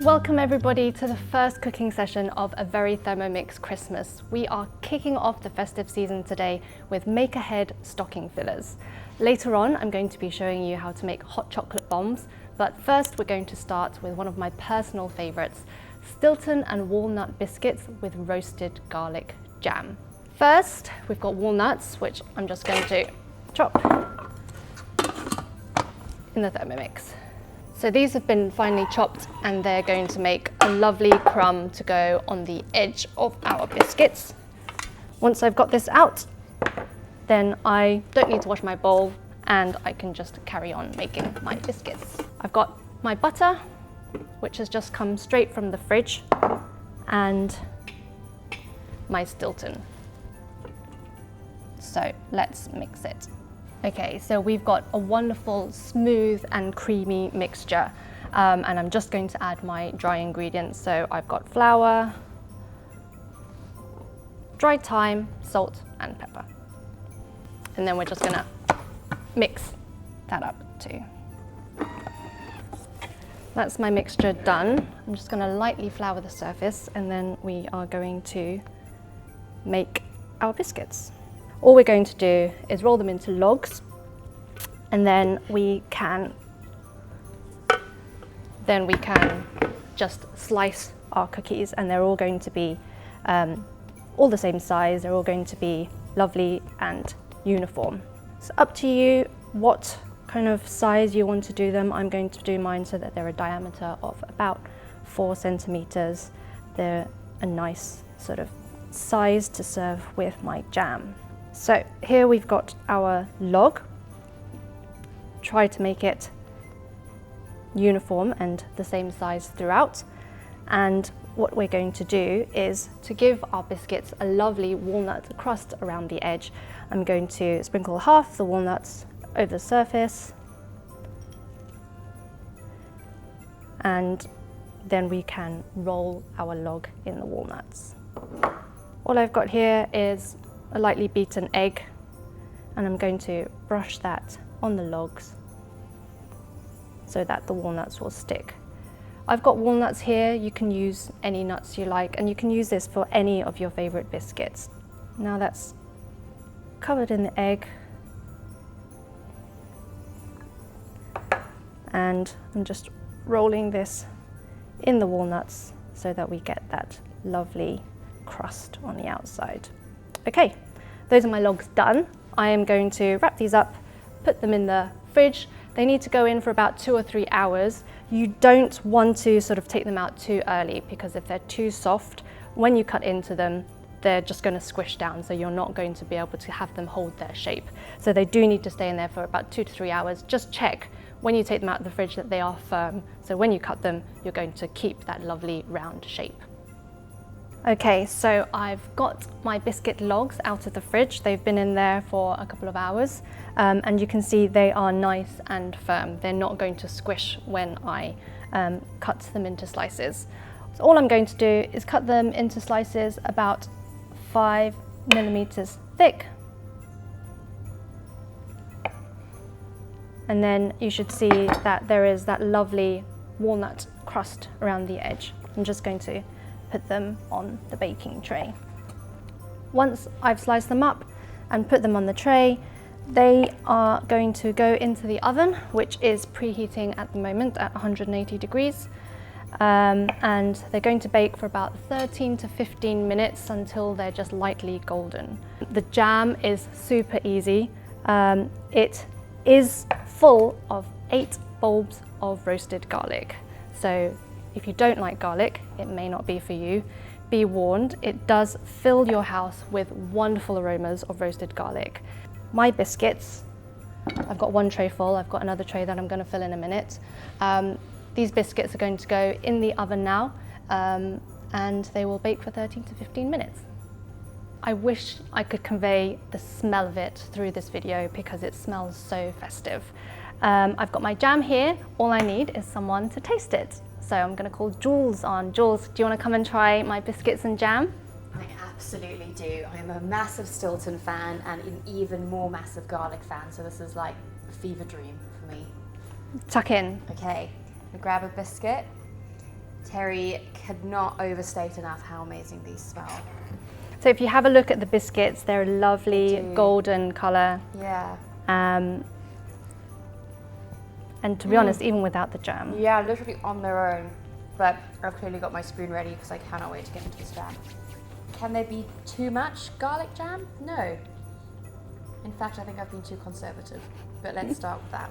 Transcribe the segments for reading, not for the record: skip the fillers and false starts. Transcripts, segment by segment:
Welcome everybody to the first cooking session of a very Thermomix Christmas. We are kicking off the festive season today with make ahead stocking fillers. Later on, I'm going to be showing you how to make hot chocolate bombs, but first we're going to start with one of my personal favorites, Stilton and Walnut Biscuits with roasted garlic jam. First, we've got walnuts, which I'm just going to chop in the Thermomix. So these have been finely chopped and they're going to make a lovely crumb to go on the edge of our biscuits. Once I've got this out, then I don't need to wash my bowl and I can just carry on making my biscuits. I've got my butter, which has just come straight from the fridge, and my Stilton. So let's mix it. Okay, so we've got a wonderful smooth and creamy mixture, and I'm just going to add my dry ingredients. So I've got flour, dried thyme, salt and pepper. And then we're just gonna mix that up too. That's my mixture done. I'm just gonna lightly flour the surface and then we are going to make our biscuits. All we're going to do is roll them into logs, and then we can just slice our cookies, and they're all going to be all the same size. They're all going to be lovely and uniform. It's up to you what kind of size you want to do them. I'm going to do mine so that they're a diameter of about 4 centimeters. They're a nice sort of size to serve with my jam. So here we've got our log. Try to make it uniform and the same size throughout. And what we're going to do is to give our biscuits a lovely walnut crust around the edge. I'm going to sprinkle half the walnuts over the surface, and then we can roll our log in the walnuts. All I've got here is a lightly beaten egg, and I'm going to brush that on the logs so that the walnuts will stick. I've got walnuts here. You can use any nuts you like, and you can use this for any of your favorite biscuits. Now that's covered in the egg, and I'm just rolling this in the walnuts so that we get that lovely crust on the outside. Okay, those are my logs done. I am going to wrap these up, put them in the fridge. They need to go in for about 2 or 3 hours. You don't want to sort of take them out too early, because if they're too soft, when you cut into them, they're just going to squish down, so you're not going to be able to have them hold their shape. So they do need to stay in there for about 2 to 3 hours. Just check when you take them out of the fridge that they are firm, so when you cut them, you're going to keep that lovely round shape. Okay, so I've got my biscuit logs out of the fridge. They've been in there for a couple of hours, and you can see they are nice and firm. They're not going to squish when I cut them into slices. So all I'm going to do is cut them into slices about 5 millimeters thick. And then you should see that there is that lovely walnut crust around the edge. I'm just going to put them on the baking tray. Once I've sliced them up and put them on the tray, they are going to go into the oven, which is preheating at the moment at 180 degrees. And they're going to bake for about 13 to 15 minutes until they're just lightly golden. The jam is super easy. It is full of 8 bulbs of roasted garlic. So if you don't like garlic, it may not be for you. Be warned, it does fill your house with wonderful aromas of roasted garlic. My biscuits, I've got 1 tray full. I've got another tray that I'm going to fill in a minute. These biscuits are going to go in the oven now, and they will bake for 13 to 15 minutes. I wish I could convey the smell of it through this video because it smells so festive. I've got my jam here. All I need is someone to taste it. So I'm going to call Jules on. Jules, do you want to come and try my biscuits and jam? I absolutely do. I am a massive Stilton fan and an even more massive garlic fan, so this is like a fever dream for me. Tuck in. Okay, grab a biscuit Terri could not overstate enough how amazing these smell. So if you have a look at the biscuits, they're a lovely golden colour. Yeah. And to be honest, even without the jam. Yeah, literally on their own. But I've clearly got my spoon ready because I cannot wait to get into this jam. Can there be too much garlic jam? No. In fact, I think I've been too conservative. But let's start with that.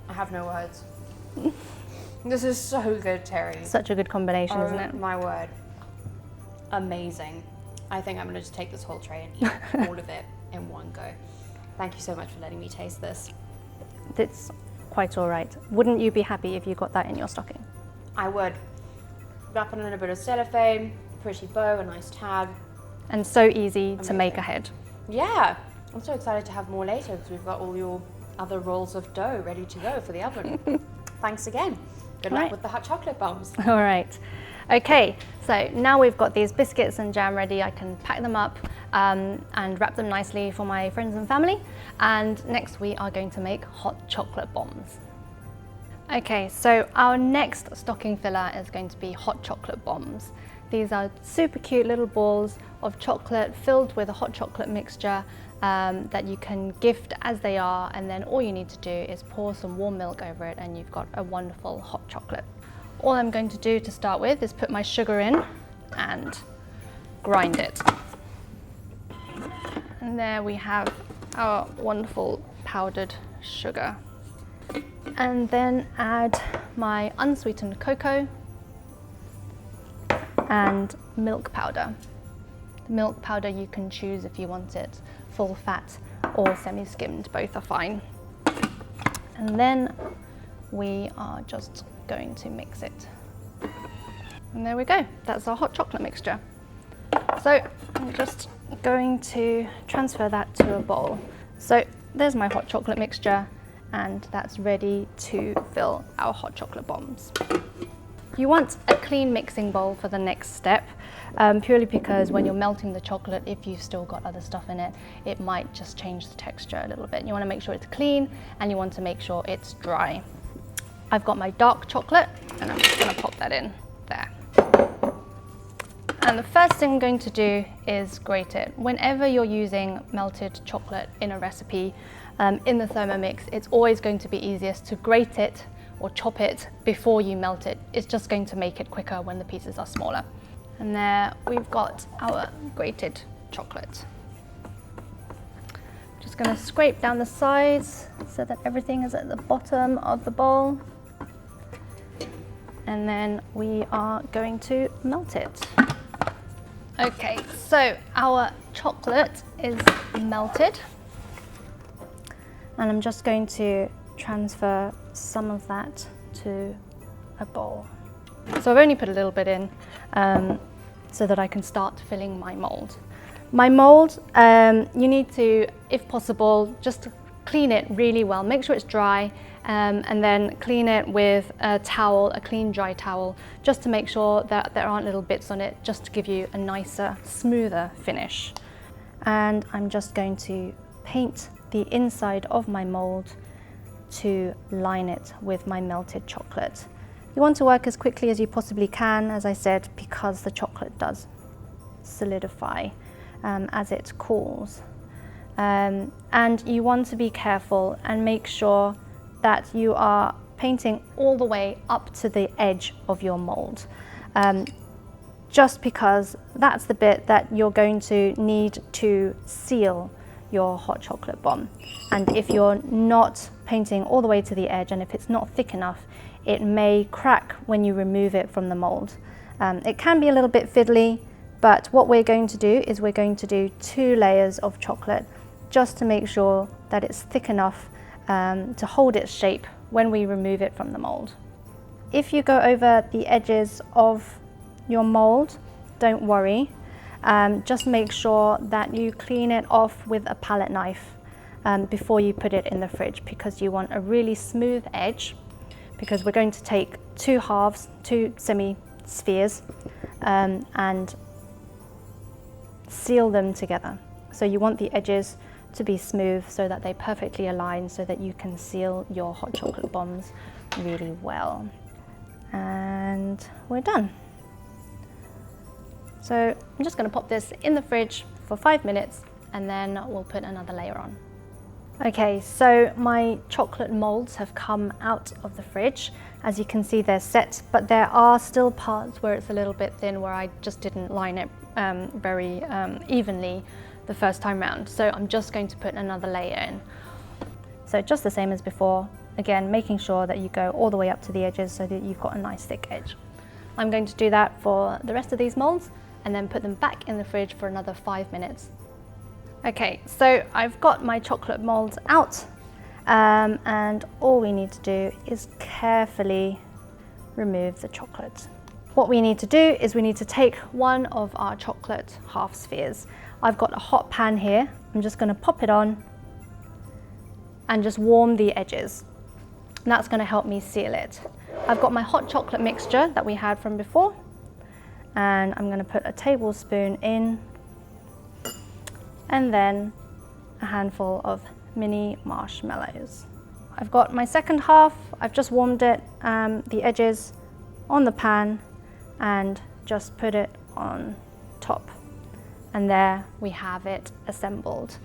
I have no words. This is so good, Terri. Such a good combination, isn't it? My word. Amazing. I think I'm going to just take this whole tray and eat all of it in one go. Thank you so much for letting me taste this. It's quite all right. Wouldn't you be happy if you got that in your stocking? I would. Wrap it in a bit of cellophane, pretty bow, a nice tag. And so easy to make ahead. Yeah. I'm so excited to have more later because we've got all your other rolls of dough ready to go for the oven. Thanks again. Good luck with the hot chocolate bombs. All right. Okay, so now we've got these biscuits and jam ready. I can pack them up and wrap them nicely for my friends and family. And next we are going to make hot chocolate bombs. Okay, so our next stocking filler is going to be hot chocolate bombs. These are super cute little balls of chocolate filled with a hot chocolate mixture that you can gift as they are, and then all you need to do is pour some warm milk over it and you've got a wonderful hot chocolate. All I'm going to do to start with is put my sugar in and grind it. And there we have our wonderful powdered sugar. And then add my unsweetened cocoa and milk powder. The milk powder you can choose if you want it full fat or semi-skimmed, both are fine. And then we are just going to mix it. And there we go, that's our hot chocolate mixture. So I'm just going to transfer that to a bowl. So there's my hot chocolate mixture, and that's ready to fill our hot chocolate bombs. You want a clean mixing bowl for the next step, purely because when you're melting the chocolate, if you've still got other stuff in it, it might just change the texture a little bit. You want to make sure it's clean and you want to make sure it's dry. I've got my dark chocolate and I'm just going to pop that in there. And the first thing I'm going to do is grate it. Whenever you're using melted chocolate in a recipe in the Thermomix, it's always going to be easiest to grate it or chop it before you melt it. It's just going to make it quicker when the pieces are smaller. And there we've got our grated chocolate. Just going to scrape down the sides so that everything is at the bottom of the bowl. And then we are going to melt it. Okay, so our chocolate is melted. And I'm just going to transfer some of that to a bowl. So I've only put a little bit in so that I can start filling my mold. My mold, you need to, if possible, just clean it really well. Make sure it's dry and then clean it with a towel, a clean dry towel, just to make sure that there aren't little bits on it, just to give you a nicer, smoother finish. And I'm just going to paint the inside of my mold to line it with my melted chocolate. You want to work as quickly as you possibly can, as I said, because the chocolate does solidify as it cools. And you want to be careful and make sure that you are painting all the way up to the edge of your mold, just because that's the bit that you're going to need to seal your hot chocolate bomb. And if you're not painting all the way to the edge, and if it's not thick enough, it may crack when you remove it from the mold. It can be a little bit fiddly, but what we're going to do is we're going to do 2 layers of chocolate just to make sure that it's thick enough to hold its shape when we remove it from the mold. If you go over the edges of your mold, don't worry. Just make sure that you clean it off with a palette knife before you put it in the fridge, because you want a really smooth edge, because we're going to take 2 halves, 2 semi-spheres, and seal them together. So you want the edges to be smooth so that they perfectly align so that you can seal your hot chocolate bombs really well. And we're done. So I'm just going to pop this in the fridge for 5 minutes and then we'll put another layer on. Okay, so my chocolate molds have come out of the fridge. As you can see, they're set, but there are still parts where it's a little bit thin, where I just didn't line it very evenly the first time round. So I'm just going to put another layer in. So just the same as before, again, making sure that you go all the way up to the edges so that you've got a nice thick edge. I'm going to do that for the rest of these molds and then put them back in the fridge for another 5 minutes. Okay, so I've got my chocolate molds out and all we need to do is carefully remove the chocolate. What we need to do is we need to take one of our chocolate half spheres. I've got a hot pan here. I'm just going to pop it on and just warm the edges. And that's going to help me seal it. I've got my hot chocolate mixture that we had from before, and I'm going to put a tablespoon in and then a handful of mini marshmallows. I've got my second half. I've just warmed it, the edges on the pan, and just put it on top. And there we have it assembled.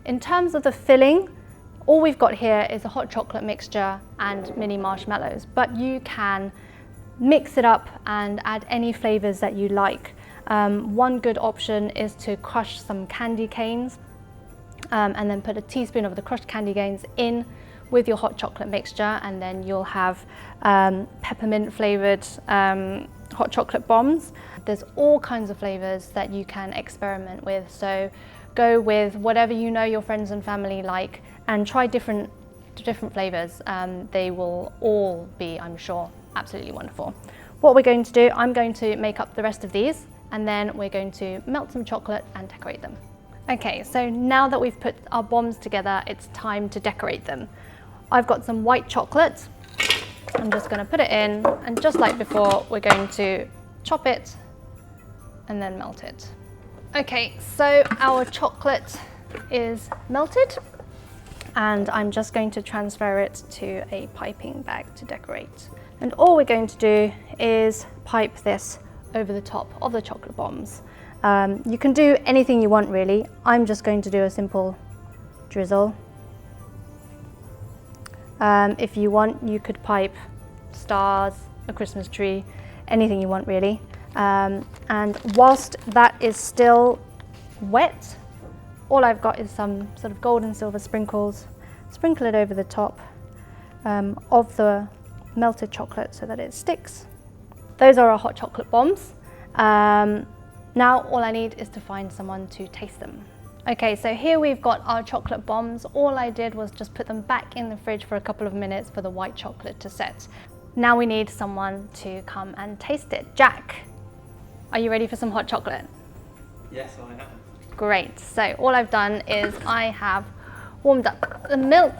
In terms of the filling, all we've got here is a hot chocolate mixture and mini marshmallows, but you can mix it up and add any flavors that you like. One good option is to crush some candy canes and then put a teaspoon of the crushed candy canes in with your hot chocolate mixture, and then you'll have peppermint flavored hot chocolate bombs. There's all kinds of flavors that you can experiment with, so go with whatever you know your friends and family like and try different flavors. They will all be, I'm sure, absolutely wonderful. What we're going to do, I'm going to make up the rest of these and then we're going to melt some chocolate and decorate them. Okay, so now that we've put our bombs together, it's time to decorate them. I've got some white chocolate. I'm just going to put it in, and just like before, we're going to chop it and then melt it. Okay, so our chocolate is melted and I'm just going to transfer it to a piping bag to decorate. And all we're going to do is pipe this over the top of the chocolate bombs. You can do anything you want really. I'm just going to do a simple drizzle. If you want, you could pipe stars, a Christmas tree, anything you want really. And whilst that is still wet, all I've got is some sort of gold and silver sprinkles. Sprinkle it over the top of the melted chocolate so that it sticks. Those are our hot chocolate bombs. Now all I need is to find someone to taste them. Okay, so here we've got our chocolate bombs. All I did was just put them back in the fridge for a couple of minutes for the white chocolate to set. Now we need someone to come and taste it. Jack, are you ready for some hot chocolate? Yes, I am. Great, so all I've done is I have warmed up the milk.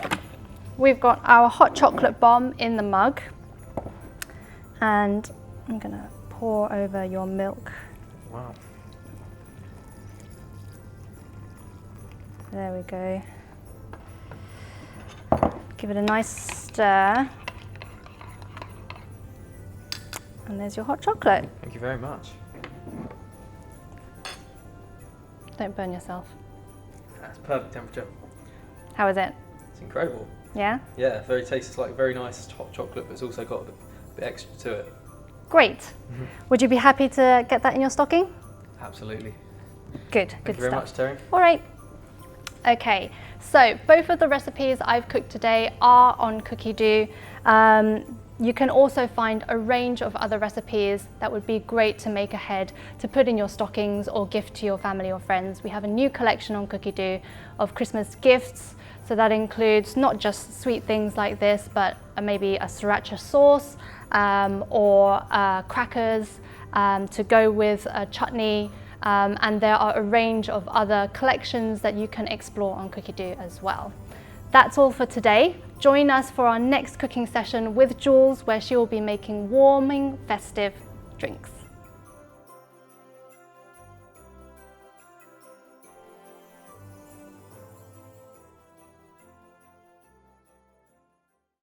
We've got our hot chocolate bomb in the mug, and I'm gonna pour over your milk. Wow. There we go. Give it a nice stir. And there's your hot chocolate. Thank you very much. Don't burn yourself. That's perfect temperature. How is it? It's incredible. Yeah? Yeah, very tasty. It's like very nice hot chocolate, but it's also got a bit extra to it. Great. Would you be happy to get that in your stocking? Absolutely. Good, Thank good you very stuff. much, Terry. All right. Okay, so both of the recipes I've cooked today are on Cookidoo. You can also find a range of other recipes that would be great to make ahead to put in your stockings or gift to your family or friends. We have a new collection on Cookidoo of Christmas gifts. So that includes not just sweet things like this, but maybe a sriracha sauce or crackers to go with a chutney. And there are a range of other collections that you can explore on Cookidoo as well. That's all for today. Join us for our next cooking session with Jules, where she will be making warming festive drinks.